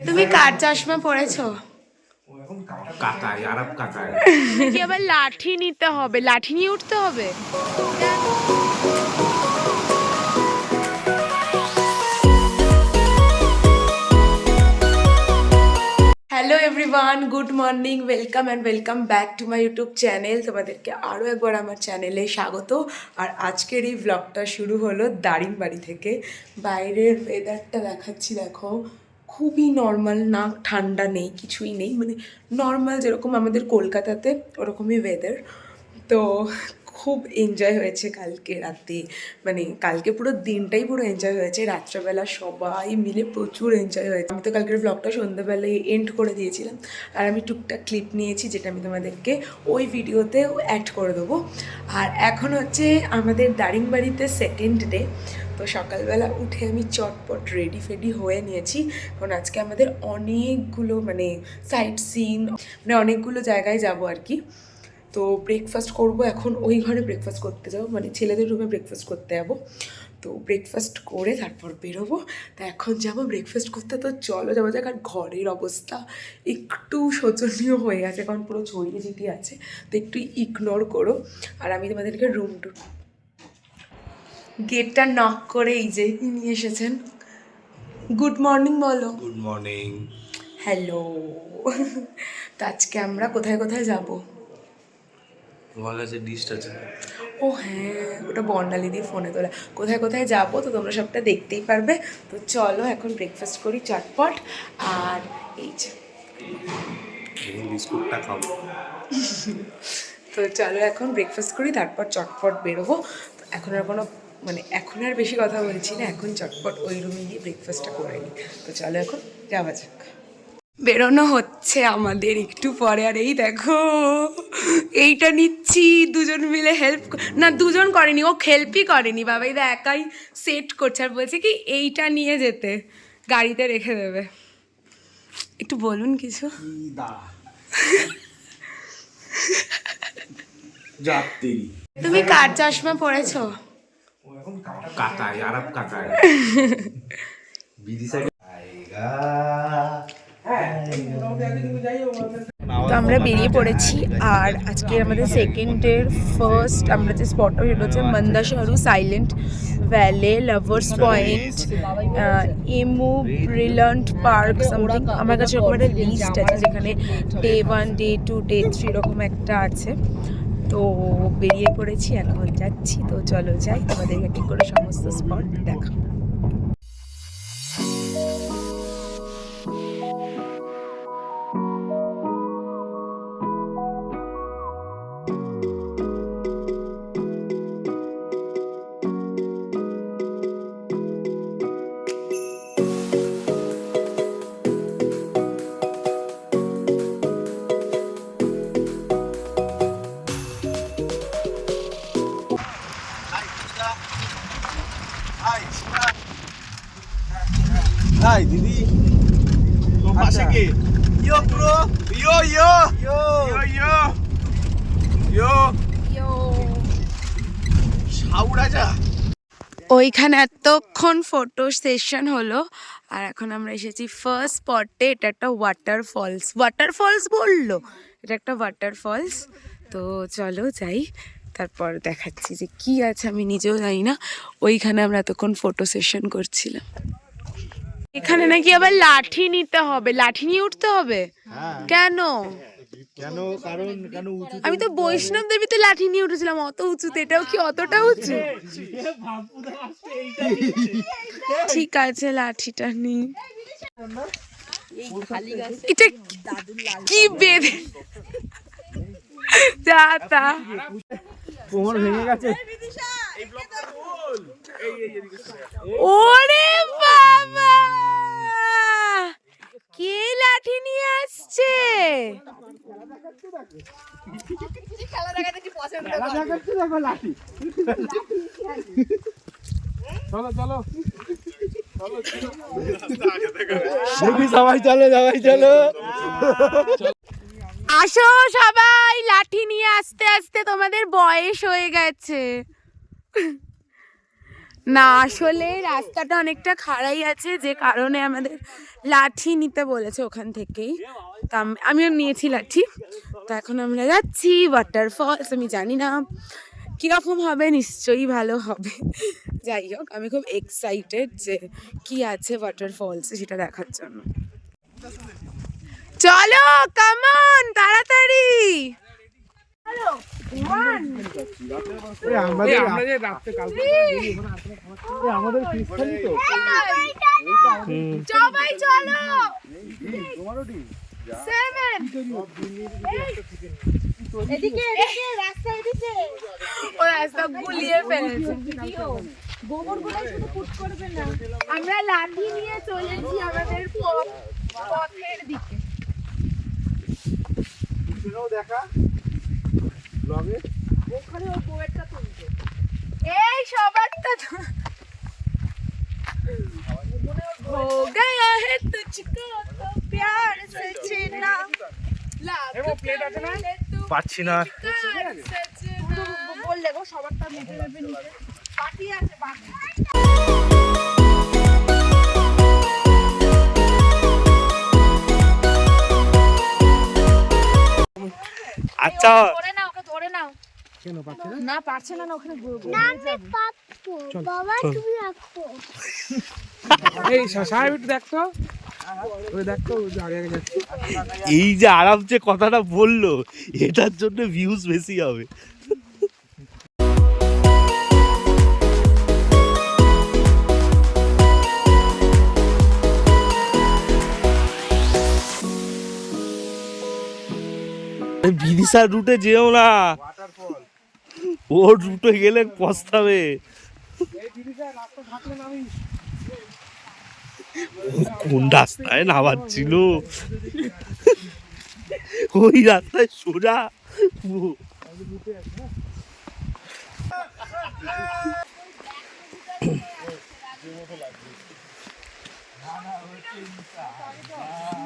তুমি কার চশমা পরেছো? কাকায় আরব কাকায় কি আবার লাঠি নিতে হবে, লাঠি নিয়ে উঠতে হবে? Hello everyone, good morning, welcome and welcome back to my YouTube channel. তোমাদেরকে আরও একবার আমার চ্যানেলে স্বাগত। আর আজকের এই ব্লগটা শুরু হলো দারিংবাড়ি থেকে। বাইরের ওয়েদারটা দেখাচ্ছি, দেখো খুবই নর্মাল, না ঠান্ডা নেই, কিছুই নেই, মানে নর্মাল যেরকম আমাদের কলকাতাতে ওরকমই ওয়েদার। তো খুব এনজয় হয়েছে কালকে রাতে, মানে কালকে পুরো দিনটাই পুরো এনজয় হয়েছে। রাত্রেবেলা সবাই মিলে প্রচুর এনজয় হয়েছে। আমি তো কালকের ব্লগটা সন্ধ্যাবেলায় এন্ড করে দিয়েছিলাম, আর আমি টুকটাক ক্লিপ নিয়েছি যেটা আমি তোমাদেরকে ওই ভিডিওতেও অ্যাড করে দেবো। আর এখন হচ্ছে আমাদের দারিংবাড়িতে সেকেন্ড ডে। তো সকালবেলা উঠে আমি চটপট রেডি ফেডি হয়ে নিয়েছি, কারণ আজকে আমাদের অনেকগুলো মানে সাইট সিন, মানে অনেকগুলো জায়গায় যাব আর কি। তো ব্রেকফাস্ট করব এখন, ওই ঘরে ব্রেকফাস্ট করতে যাবো, মানে ছেলেদের রুমে ব্রেকফাস্ট করতে যাবো। তো ব্রেকফাস্ট করে তারপর বেরোবো। তা এখন যাবো ব্রেকফাস্ট করতে, তো চলো যাবো যাক। আর ঘরের অবস্থা একটু শোচনীয় হয়ে গেছে, কারণ পুরো ছড়িয়ে ছিটিয়ে আছে, তো একটু ইগনোর করো। আর আমি তোমাদেরকে রুম টু গেটটা নক করে এই যে নিয়ে এসেছেন। গুড মর্নিং বলো। Good morning. হ্যালো। তো আজকে আমরা কোথায় কোথায় যাবো? তোমার কাছে ডিস্ট আছে? ও হ্যাঁ, ওটা বর্ণালী দিয়ে ফোনে তোলা। কোথায় কোথায় যাবো তো তোমরা সবটা দেখতেই পারবে। তো চলো এখন ব্রেকফাস্ট করি চটপট। আর এই যে বিস্কুটটা খাবো। তো চলো এখন ব্রেকফাস্ট করি, তারপর চটপট বেরোবো। তো এখন আর কোনো মানে এখন আর বেশি কথা বলছি না, এখন চটপট ওই রুমে গিয়ে ব্রেকফাস্টটা করে নিই। তো চলো এখন যাওয়া যাক। বেরোনো হচ্ছে আমাদের একটু পরে। আর এই দেখো এইটা নিচ্ছি দুজন মিলে হেল্প, না দুজন করেনি, ও হেল্পই করেনি, বাবাইদা একাই সেট করছে। আর বলছে কি এইটা নিয়ে যেতে, গাড়িতে রেখে দেবে। একটু বলুন কিছু। তুমি কার চশমা পরেছো? কাকায় আরব কাকায় তো আমরা বেরিয়ে পড়েছি। আর আজকে আমাদের সেকেন্ডের ফার্স্ট আমরা যে স্পটটা, সেটা হচ্ছে Mandasaru silent valley, lovers point, emu brilliant park something. আমার কাছে এরকম একটা লিস্ট আছে যেখানে ডে 1, ডে 2, ডে 3 এরকম একটা আছে। তো বেরিয়ে পড়েছি, এখন যাচ্ছি। তো চলো যাই, তোমাদেরকে কি করে সমস্ত স্পট দেখা। হাই দিদি, তোমার পাশে কে? ইয়ো ব্রো, ইয়ো ইয়ো ইয়ো ইয়ো ইয়ো ইয়ো শাউরাজা। ওইখানে এতক্ষণ ফটো সেশন হলো, আর এখন আমরা এসেছি ফার্স্ট স্পটে। এটা একটা ওয়াটারফলস, ওয়াটারফলস বললো, এটা একটা ওয়াটারফলস। তো চলো যাই, তারপর দেখাচ্ছি যে কি আছে, আমি নিজেও জানি না। ওইখানে আমরা এতক্ষণ ফটো সেশন করছিলাম। এখানে নাকি আবার লাঠি নিতে হবে, লাঠি নিয়ে উঠতে হবে? কেন? কেন? কারণ কেন? আমি তো বৈষ্ণব দেবীতে লাঠি নিয়ে উঠেছিলাম, অত উঁচুতে, এটাও কি অতটা উঁচু? ঠিক আছে, লাঠিটা নিই। এটা কি বেঁধে যা তা। কোমর ভেঙে গেছে। ওরে বাবা, কে লাঠি নিয়ে আসছে? চলো চলো সবাই চলো, সবাই চলো। আসো সবাই, লাঠি নিয়ে আস্তে আস্তে, তোমাদের বয়স হয়ে গেছে। না আসলে রাস্তাটা অনেকটা খাড়াই আছে, যে কারণে আমাদের লাঠি নিতে বলেছে ওখান থেকেই। তা আমিও নিয়েছি লাঠি। তো এখন আমরা যাচ্ছি ওয়াটারফলস। আমি জানি না কীরকম হবে, নিশ্চয়ই ভালো হবে। যাই হোক, আমি খুব এক্সাইটেড যে কি আছে ওয়াটারফলসে সেটা দেখার জন্য। চলো কামন, তাড়াতাড়ি। সবাই চলো। 7 এদিকে রাস্তা, এদিকে ও রাস্তা গুলিয়ে ফেলেছে। আমরা লাঠি নিয়ে চলেছি আমাদের পথের দিকে। এই সবারটা हो गया है तुझको तो प्यार से जीना। পাচ্ছি না। বললে গো সবারটা মেপে মেপে নিতে বাকি আছে বাকি। আচ্ছা ধরে নাও, ওকে ধরে নাও। কেন পারছে না? না পারছে না, ওখানে না আমি পাপো বাবা তুমি রাখো। এই সাহেব একটু দেখতো, ওই দেখতো আগে আগে যাচ্ছে। এই যে আরাম যে কথাটা বললো, এটার জন্য ভিউজ বেশি হবে। বিদিশার রুটে যেও না, ওর রুটে গেলে পস্তাবে। কোন রাস্তায় নামার ছিল, ওই রাস্তায় সোজা।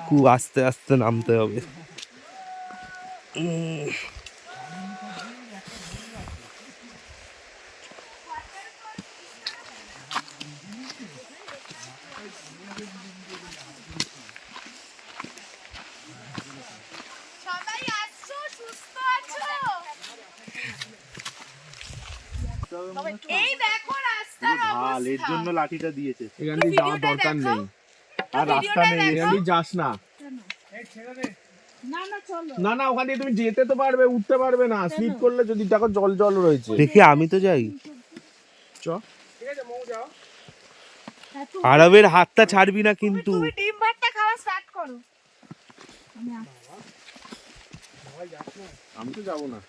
খুব আস্তে আস্তে নামতে হবে। সবাই আসছো, সুস্থ আছো? এই দেখো রাস্তার অবস্থা। এর জন্য লাঠিটা দিয়েছে। এখান দিয়ে যাওয়ার দরকার নেই, আর রাস্তা নেই, এখান দিয়ে যাস না। না না, ওখান দিয়ে তুমি যেতে তো পারবে, উঠতে পারবে না। স্লিপ করলে যদি দেখো জল জল রয়েছে। দেখি আমি তো যাই। চ ঠিক আছে, মৌ যাও। আরবের হাতটা ছাড়বি না কিন্তু। তুমি ডিম ভাতটা খাওয়া স্টার্ট করো। আমি তো যাবো না,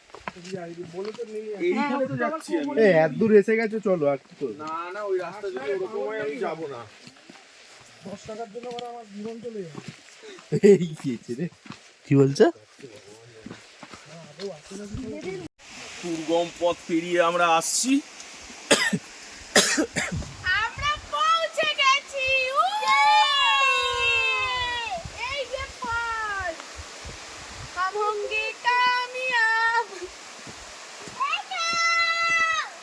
এইখানে তো যাচ্ছি আমি। এত দূর এসে গেছে, চলো। আর না না, ওই রাস্তা যদি ওরকম হয় আমি যাবো না। 10 টাকার জন্য আমার জীবন চলে যাবে। এই কি রে, কি বলছে? দুর্গম পথ পেরিয়ে আমরা আসছি। আমরা পৌঁছে গেছি। এই যে ফল, हम होंगे कामयाब।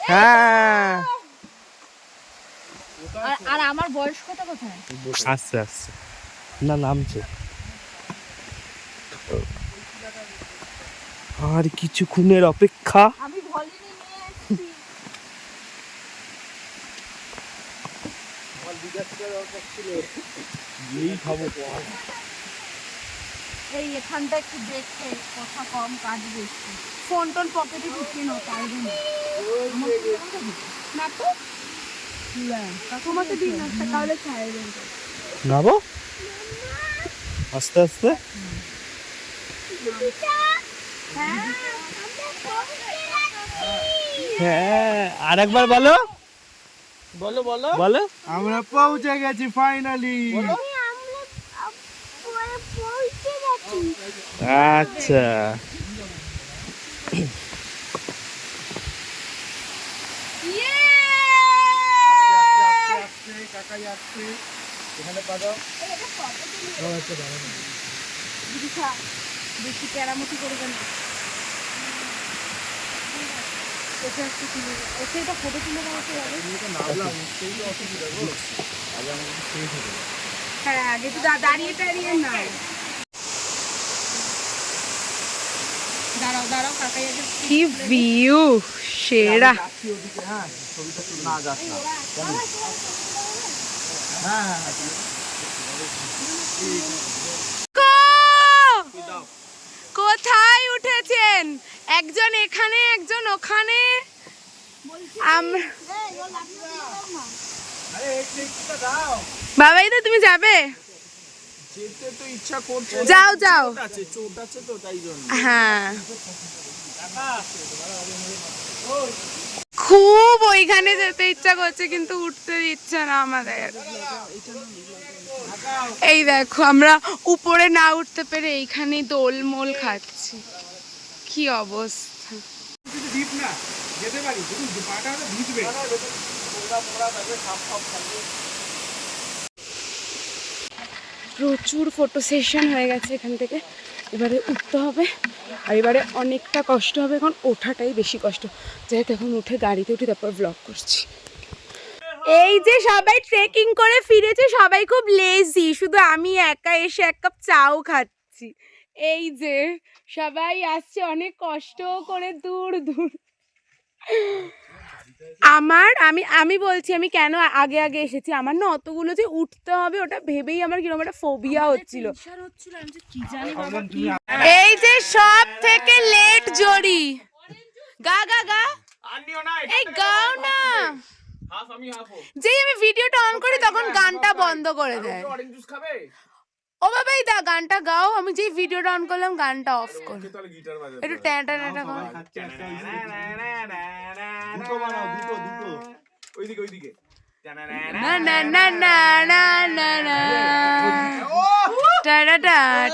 হ্যাঁ, আর আমার বয়স কত কোথায়? আস্তে আস্তে না, নামছে। আর কিছুক্ষণের অপেক্ষা। আমি ভলিনি নিয়ে এসেছি। এই এখানটা একটু দেখতে কথা কম, কাজ বেশি। ফোন টোন পকেটে ঢুকিয়ে নাও, তাই জন্য না তো তোমাকে দিন একটা তাহলে খাই দেন। নামো আস্তে আস্তে। হ্যাঁ, আর একবার বলো বলো বলো বলো। আমরা পৌঁছে গেছি ফাইনালি। আচ্ছা, কাকাই আসছে এখানে পাবো। বেশি কেরামতি করবে না। ওকে একটা তুলে ওকে এটা ফটো তুলে দেওয়া তো যাবে। হ্যাঁ আগে তো দাঁড়িয়ে টাড়িয়ে না। দাঁড়াও দাঁড়াও কাকাই আগে। কি ভিউ সেরা। কোথায় উঠেছেন? একজন এখানে একজন ওখানে। বাবাই তো তুমি যাবে? যেতে তো ইচ্ছা করছে, যাও যাও। চোট আছে তো তাই জন্য। হ্যাঁ খুব ওইখানে যেতে ইচ্ছা করছে কিন্তু উঠতে দিচ্ছে না আমাদের। এই দেখো আমরা উপরে না উঠতে পেরে এইখানে দোলমোল খাচ্ছি। কি অবস্থা। প্রচুর ফটো সেশন হয়ে গেছে এখান থেকে। এবারে উঠতে হবে আর এবারে অনেকটা কষ্ট হবে, এখন ওঠাটাই বেশি কষ্ট। যেহেতু এখন উঠে গাড়িতে উঠে তারপর ব্লগ করছি। এই যে সবাই ট্রেকিং করে ফিরেছে, সবাই খুব লেজি, শুধু আমি একা এসে এক কাপ চাও খাচ্ছি। এই যে সবাই আসছে অনেক কষ্ট করে দূর দূর। আমি বলছি আমি কেন আগে আগে এসেছি, আমার না অতগুলো যে উঠতে হবে ওটা ভেবেই আমার কিরকম একটা ফোবিয়া হচ্ছিল। এই যে সব থেকে লেট জড়ি, গা গা গা, এই গাও না। যেই আমি ভিডিওটা অন করি তখন গানটা বন্ধ করে দেয়। ও বাবা এই দা গানটা গাও। আমি যেই ভিডিওটা অন করলাম গানটা অফ কর। একটু ট্যাটা ট্যাটা কর। না না না না না না না টাটা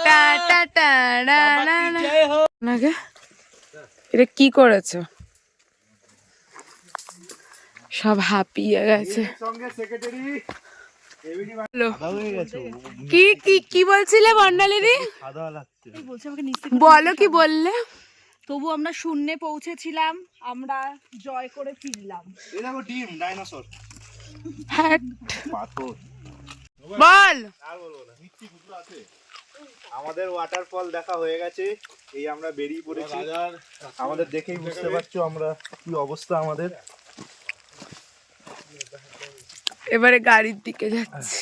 টা টা টা না না না। নাকি এটা কি করেছো? সব হাঁপিয়ে গেছে। কি কি কি বলছিলে বর্ণালীদি? বলো কি বললে? তবু আমরা শূন্যে পৌঁছেছিলাম, আমরা জয় করে ফিরলাম। এই দেখো ডিম ডাইনোসর হ্যাট পাথর। বল। আর বলবো না, মিষ্টি কুকুর আছে। আমাদের ওয়াটারফল দেখা হয়ে গেছে, এই আমরা বেরিয়ে পড়েছি। আমাদের দেখেই বুঝতে পারছো আমরা কি অবস্থা আমাদের। এবারে গাড়ির দিকে যাচ্ছি।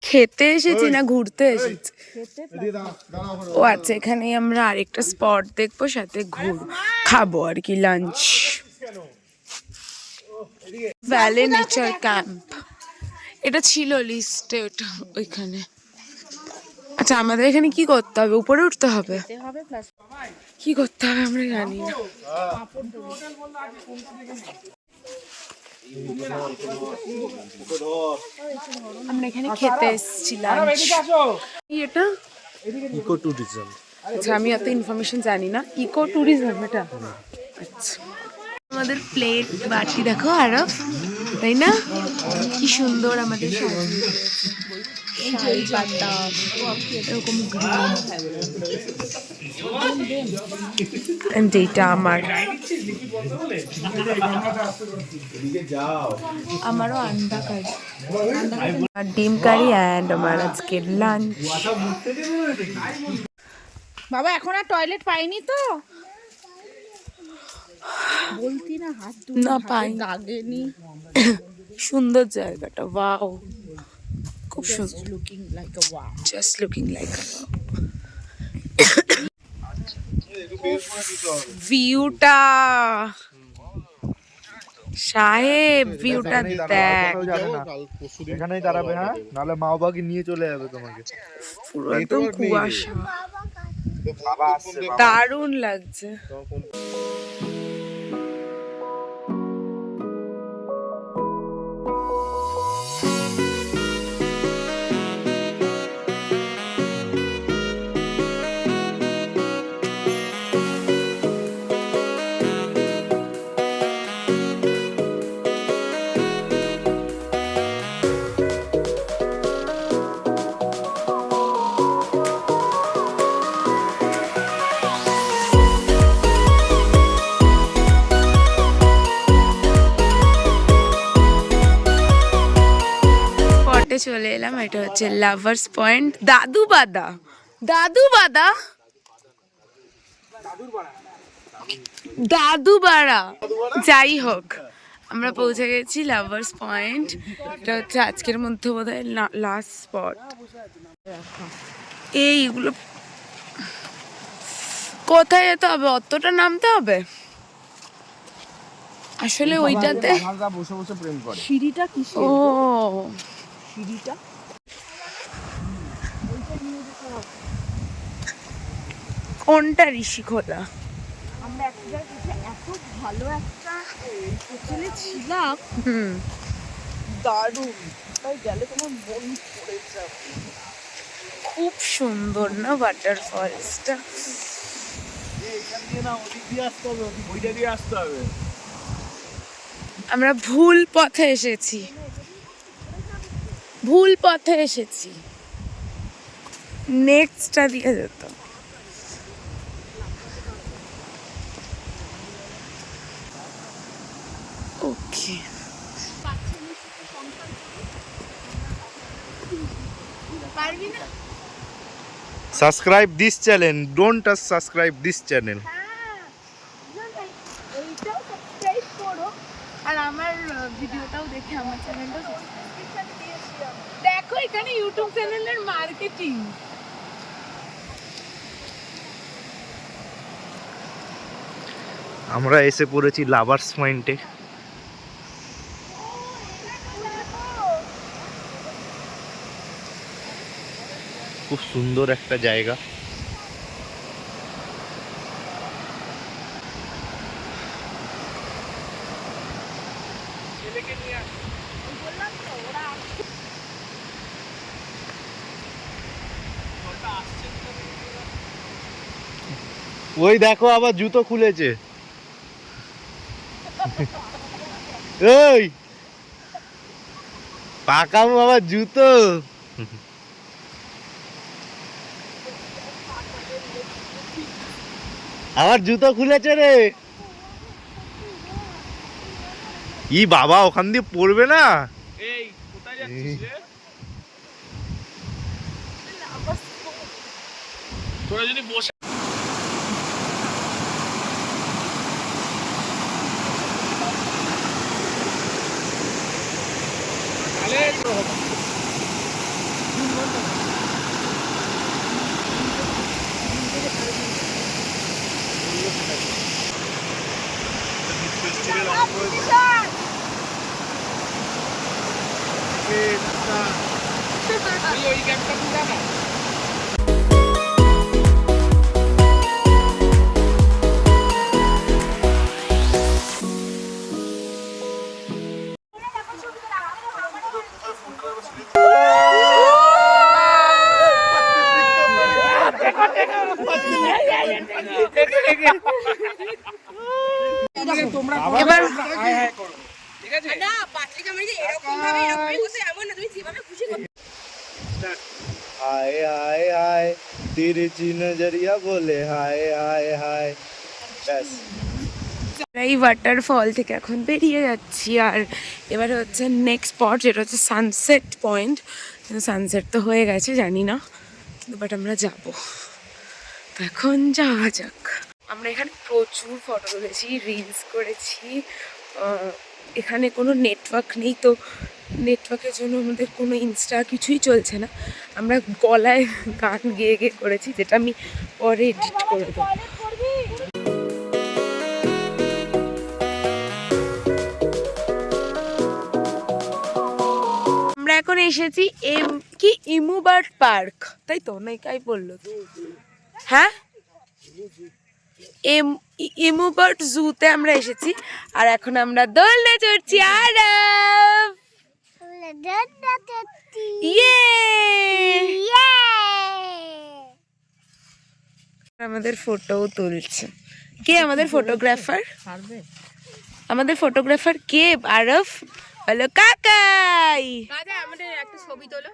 খেতে এসেছি না ঘুরতে এসেছি? ও আচ্ছা, এখানেই আমরা আরেকটা স্পট দেখবো, সাথে খাবো আর কি, লাঞ্চ। ভ্যালি নেচার ক্যাম্প এটা ছিল লিস্টে, ওটা ওইখানে। আচ্ছা আমাদের এখানে কি করতে হবে? উপরে উঠতে হবে? কি করতে হবে আমরা জানি না। আমরা এখানে খেতে এসেছিলাম। এটা ইকো ট্যুরিজম। আচ্ছা আমি এত ইনফরমেশন জানি না। ইকো ট্যুরিজম এটা? আচ্ছা আমাদের প্লেট বাটি দেখো আরব, তাই না? কি সুন্দর আমাদের শাড়ি পাতা এরকম গ্রিন। এইটা আমারও আন্ডা কারি, ডিম কারি অ্যান্ড আমার আজকের লাঞ্চ। বাবা এখন আর টয়লেট পাইনি তো? বলতি না হাত না পাই লাগেনি। সুন্দর জায়গাটা, ওয়াও খুব সুন্দর, লুকিং লাইক আ ওয়াও, জাস্ট লুকিং লাইক আ ভিউটা। সাহেব ভিউটা দেখ, এখানেই দাঁড়াবে, হ্যাঁ নাহলে মা বাবাকে নিয়ে চলে যাবে তোমাকে। পুরো একদম কুয়াশা, দারুণ লাগছে। এটা হচ্ছে লাভার্স পয়েন্ট। দাদুবাদা দাদুবাড়া, যাই হোক আমরা পৌঁছে গেছি লাভার্স পয়েন্ট। এটা হচ্ছে আজকের মধ্যে বোধহয় লাস্ট স্পট। এইগুলো কোথায় যেতে হবে? অতটা নামতে হবে আসলে ওইটাতে। বসে বসে প্রেম করে। সিঁড়িটা কিসের? ও সিঁড়িটা কোনটা? ঋষিখোলা। আমরা একটা জায়গায় এত ভালো একটা হোটেলে ছিলাম, হুম, দারুণ। তাই গেলে তোমার মন পড়ে যাবে। খুব সুন্দর না ওয়াটারফলসটা? এখান দিয়ে না ওদিক দিয়ে আসতে হবে, ওইটা দিয়ে আসতে হবে। আমরা ভুল পথে এসেছি, ভুল পথে এসেছি। নেক্সটটা দিয়ে যেত। ওকে, পারবি না? Subscribe this channel, don't touch subscribe this channel. এইটাও সাবস্ক্রাইব করো আর আমার ভিডিওটাও দেখে আমার চ্যানেলটা দেখো এখানে ইউটিউব চ্যানেলের মার্কেটিং। আমরা এসে পড়েছি লাভার্স পয়েন্টে। খুব সুন্দর একটা জায়গা। ওই দেখো আবার জুতো খুলেছে। ওই পাকামো আবার জুতো। আমার জুতো খুলেছে রে। ই বাবা, ওখান দিয়ে পড়বে না? এই কোথায় যাচ্ছিস রে? তোরা যদি বসে ওই ক্যাবটা পুরা না। এবার हाय हाय हाय तिरछी नजरिया बोले हाय हाय हाय। ব্যাস। এই ওয়াটারফল থেকে এখন বেরিয়ে যাচ্ছি আর এবারে হচ্ছে নেক্সট স্পট, যেটা হচ্ছে সানসেট পয়েন্ট। সানসেট তো হয়ে গেছে জানি না, বাট আমরা যাব। তো এখন যাওয়া যাক। আমরা এখানে প্রচুর ফটো তুলেছি, রিলস করেছি। এখানে কোনো নেটওয়ার্ক নেই, তো নেটওয়ার্কের জন্য আমাদের কোনো ইনস্টা কিছুই চলছে না। আমরা গলায় গান গেয়ে গেয়ে করেছি, যেটা আমি পরে এডিট করে দেবো। আমরা এখন এসেছি কি ইমুবার্ড পার্ক, তাই তো? না কাই বললো? হ্যাঁ, ইমুবার্ড জুতে আমরা এসেছি আর এখন আমরা দোলনা চড়ছি। আরব ইয়ে, আমাদের ফটোও তুলছে। কে আমাদের ফটোগ্রাফার? আমাদের ফটোগ্রাফার কে? আরব বলো কাকাই। আমাদের একটা ছবি তোলো।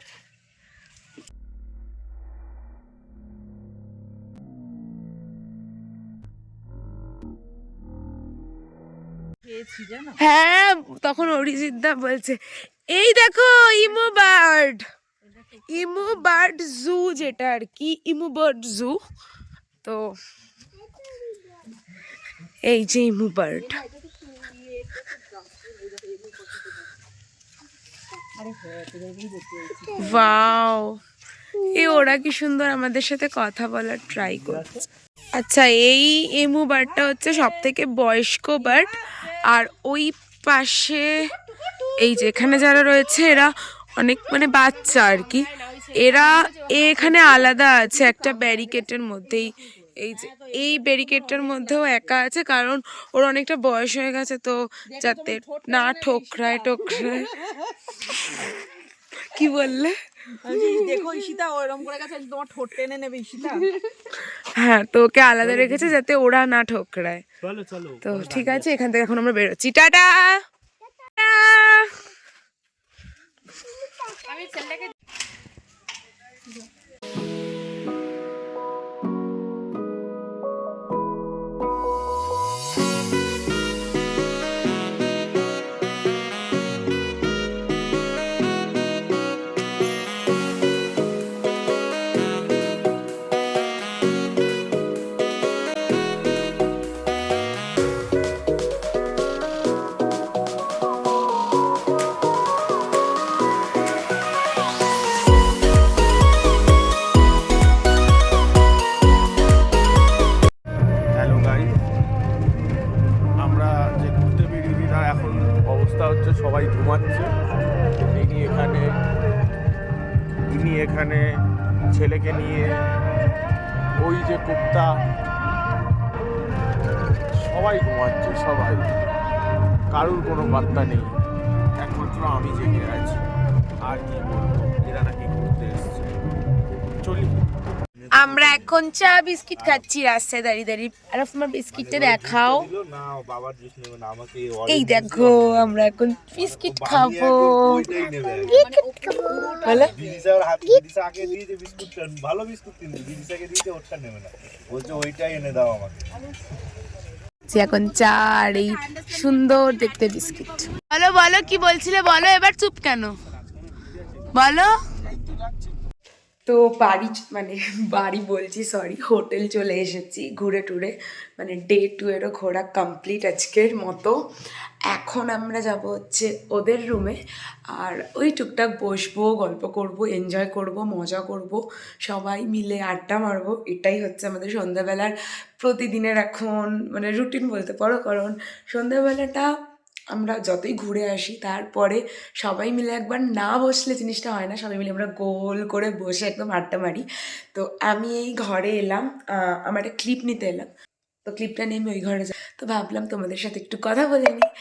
হ্যাঁ, তখন অরিজিৎ দা বলছে এই দেখো ইমো বার্ড। ইমু বার্ড জু, যেটা আর কি ইমু বার্ড জু। তো এই যে ইমু বার্ড, ওয়াও, ওরা কি সুন্দর আমাদের সাথে কথা বলার ট্রাই করছে। আচ্ছা, এই এমু বার্ডটা হচ্ছে সব থেকে বয়স্ক বার্ড। আর ওই পাশে এই যে এখানে যারা রয়েছে এরা অনেক মানে বাচ্চা আর কি। এরা এখানে আলাদা আছে একটা ব্যারিকেডের মধ্যেই। এই যে এই ব্যারিকেডটার মধ্যেও একা আছে, কারণ ওর অনেকটা বয়স হয়ে গেছে, তো যাতে না ঠোকরায়। কি বললে? দেখো ঈশিতা ওরকম করে গেছে, তোমার ঠোঁট টেনে নেবে ঈশিতা। হ্যাঁ, তো ওকে আলাদা রেখেছে যাতে ওরা না ঠোকরায়। তো ঠিক আছে, এখান থেকে এখন আমরা বেরোচ্ছি। টাটা। হ্যালো গাইস, আমরা যে ঘুরতে বেরিয়েছি তার এখন অবস্থা হচ্ছে সবাই ঘুমাচ্ছে। ইনি এখানে ছেলেকে নিয়ে, ওই যে কুত্তা, সবাই ঘুমাচ্ছে, সবাই, কারুর কোনো পাত্তা নেই, একমাত্র আমি জেগে আছি। আর কি বলবো, এরা নাকি ঘুরতে এসছে। চলি। আমরা এখন চা বিস্কিট খাচ্ছি রাস্তায় দাঁড়িয়ে দাঁড়িয়ে। আর তোমার বিস্কিটটা দেখাও। না বাবার জুস নেবে না, আমাকে এই দেখো, আমরা এখন বিস্কিট খাবো। ওইটাই নেবে। বলো। দিদিসার হাত দিদিসা আগে দিয়েছে বিস্কুটটা, ভালো বিস্কুট কিন্তু দিদিসাকে দিয়েছে, ওটা নেবে না, বলছে ওইটাই এনে দাও আমাকে। এখন চা আর এই সুন্দর দেখতে বিস্কিট। বলো বলো, কি বলছিলে বলো, এবার চুপ কেন বলো। তো বাড়ি বলছি, সরি, হোটেল চলে এসেছি ঘুরে টুরে, মানে ডে 2 এরও ঘোরা কমপ্লিট আজকের মতো। এখন আমরা যাব হচ্ছে ওদের রুমে, আর ওই টুকটাক বসবো, গল্প করব, এনজয় করব, মজা করব, সবাই মিলে আড্ডা মারবো। এটাই হচ্ছে আমাদের সন্ধ্যাবেলার প্রতিদিনের এখন মানে রুটিন বলতে পারো, কারণ সন্ধ্যাবেলাটা আমরা যতই ঘুরে আসি তারপরে সবাই মিলে একবার না বসলে জিনিসটা হয় না, সবাই মিলে আমরা গোল করে বসে একদম আড্ডা মারি। তো আমি এই ঘরে এলাম, আমার একটা ক্লিপ নিতে এলাম, তো ক্লিপটা নিয়ে আমি ওই ঘরে যাই। তো ভাবলাম তোমাদের সাথে একটু কথা বলে নিই।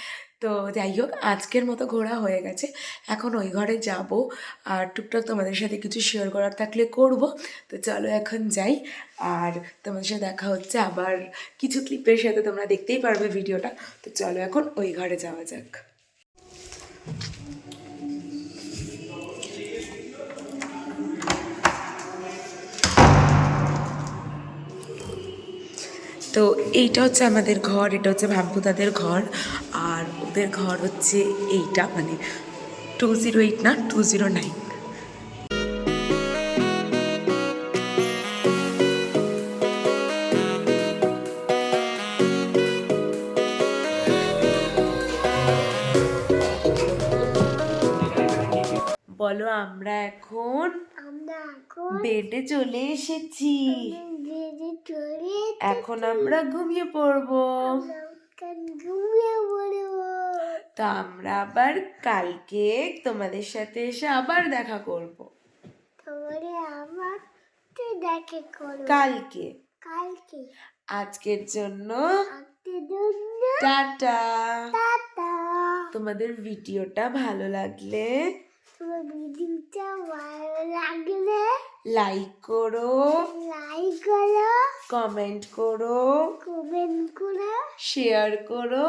তো যাই হোক, আজকের মতো ঘোরা হয়ে গেছে, এখন ওই ঘরে যাব, আর টুকটাক তোমাদের সাথে কিছু শেয়ার করার থাকলে করব। তো চলো এখন যাই, আর তোমাদের সাথে দেখা হচ্ছে আবার কিছু ক্লিপের সাথে, তোমরা দেখতেই পারবে ভিডিওটা। তো চলো এখন ওই ঘরে যাওয়া যাক। তো এইটা হচ্ছে আমাদের ঘর, এটা হচ্ছে ভাবভূতাদের ঘর, আর ওদের ঘর হচ্ছে এইটা, মানে 208 না 209। বলো, আমরা এখন বেডে চলে এসেছি, এখন আমরা ঘুমিয়ে পড়বো। তো আমরা আবার কালকে তোমাদের সাথে এসে আবার দেখা করব। কালকে আজকের জন্য টাটা। তোমাদের ভিডিওটা ভালো লাগলে লাইক করো, কমেন্ট করো, শেয়ার করো,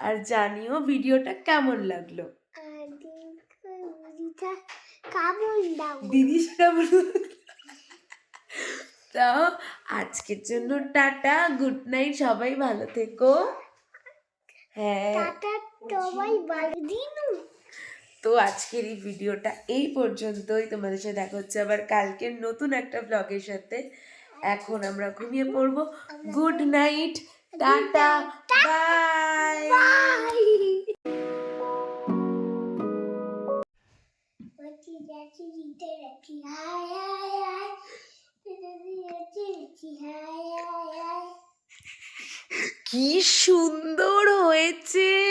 আর জানিও ভিডিওটা কেমন লাগলো। দিদি সেটা বলো। তো আজকের জন্য টাটা, গুড নাইট, সবাই ভালো থেকো। হ্যাঁ, তো আজকের এই ভিডিওটা এই পর্যন্তই। তোমাদের সাথে দেখা হচ্ছে আবার কালকের নতুন একটা ব্লগের সাথে। এখন আমরা ঘুমিয়ে পড়বো। Good night, tata, bye. কি সুন্দর হয়েছে।